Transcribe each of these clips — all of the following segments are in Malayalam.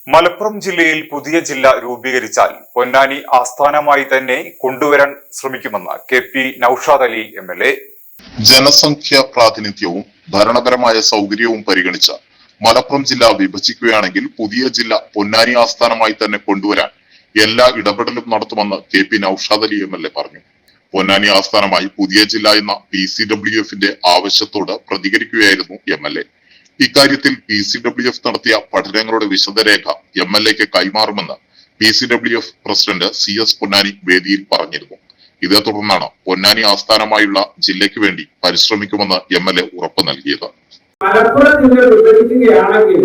മലപ്പുറം ജില്ലയിൽ പുതിയ ജില്ല രൂപീകരിച്ചാൽ പൊന്നാനി ആസ്ഥാനമായി തന്നെ കൊണ്ടുവരാൻ ശ്രമിക്കുമെന്ന് കെ.പി. നൌഷാദ് അലി എം.എൽ.എ. ജനസംഖ്യാ പ്രാതിനിധ്യവും ഭരണപരമായ സൗകര്യവും പരിഗണിച്ച് മലപ്പുറം ജില്ല വിഭജിക്കുകയാണെങ്കിൽ പുതിയ ജില്ല പൊന്നാനി ആസ്ഥാനമായി തന്നെ കൊണ്ടുവരാൻ എല്ലാ ഇടപെടലും നടത്തുമെന്ന് കെ.പി. നൌഷാദ് അലി എം.എൽ.എ. പറഞ്ഞു. പൊന്നാനി ആസ്ഥാനമായി പുതിയ ജില്ല എന്ന PCWF-ന്റെ ആവശ്യത്തോട് പ്രതികരിക്കുകയായിരുന്നു എം.എൽ.എ. ഇക്കാര്യത്തിൽ PCWF നടത്തിയ പഠനങ്ങളുടെ വിശദരേഖ എം.എൽ.എക്ക് കൈമാറുമെന്ന് PCWF പ്രസിഡന്റ് CS പൊന്നാനി വേദിയിൽ പറഞ്ഞിരുന്നു. ഇതേ തുടർന്നാണ് പൊന്നാനി ആസ്ഥാനമായുള്ള ജില്ലയ്ക്ക് വേണ്ടി പരിശ്രമിക്കുമെന്ന് എം.എൽ.എ. ഉറപ്പു നൽകിയത്. മലപ്പുറം ജില്ല വിഭജിക്കുകയാണെങ്കിൽ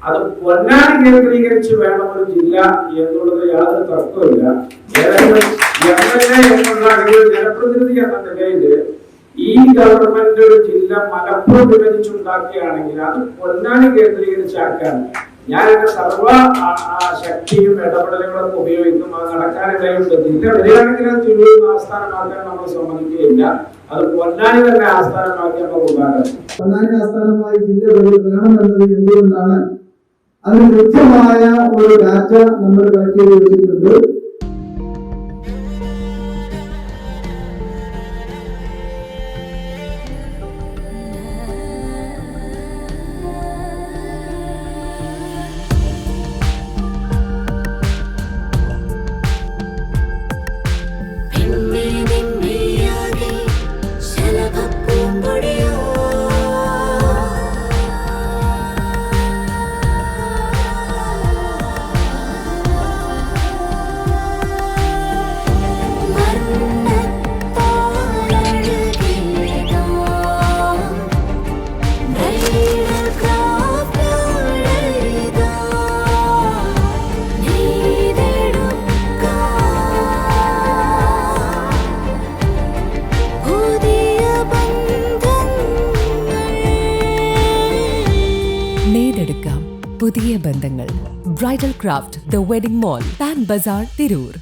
അത് പൊന്നാനി കേന്ദ്രീകരിച്ച് വേണം ഒരു ജില്ല എന്നുള്ളത് യാതൊരു തർക്കമില്ല. ഏതെങ്കിലും എം.എൽ.എ. എന്നുള്ള ജനപ്രതിനിധി എന്ന നിലയിൽ ഈ ഗവൺമെന്റ് ഒരു ജില്ല മലപ്പുറം വിഭജിച്ചുണ്ടാക്കുകയാണെങ്കിൽ അത് പൊന്നാനി കേന്ദ്രീകരിച്ചാക്കാൻ ഞാൻ എന്റെ സർവ ശക്തിയും ഇടപെടലുകളും ഉപയോഗിക്കും. അത് നടക്കാനിടയുണ്ട്. ജില്ല വരികയാണെങ്കിൽ അത് തിരുവനന്തപുരം ആസ്ഥാനമാക്കാൻ നമ്മൾ സമ്മതിക്കുകയില്ല. അത് പൊന്നാനി തന്നെ ആസ്ഥാനമാക്കി നമ്മൾ ഉണ്ടാകും. പൊന്നാനി ആസ്ഥാനമായി ജില്ല വേണമെന്നത് എന്തുകൊണ്ടാണ്? അതിന് കൃത്യമായ ഒരു ഡാറ്റ നമ്മൾ കളക്ട് ചെയ്ത് വെച്ചിട്ടുണ്ട്. പുതിയ ബന്ധങ്ങൾ bridal craft the wedding mall Pan Bazar Tirur.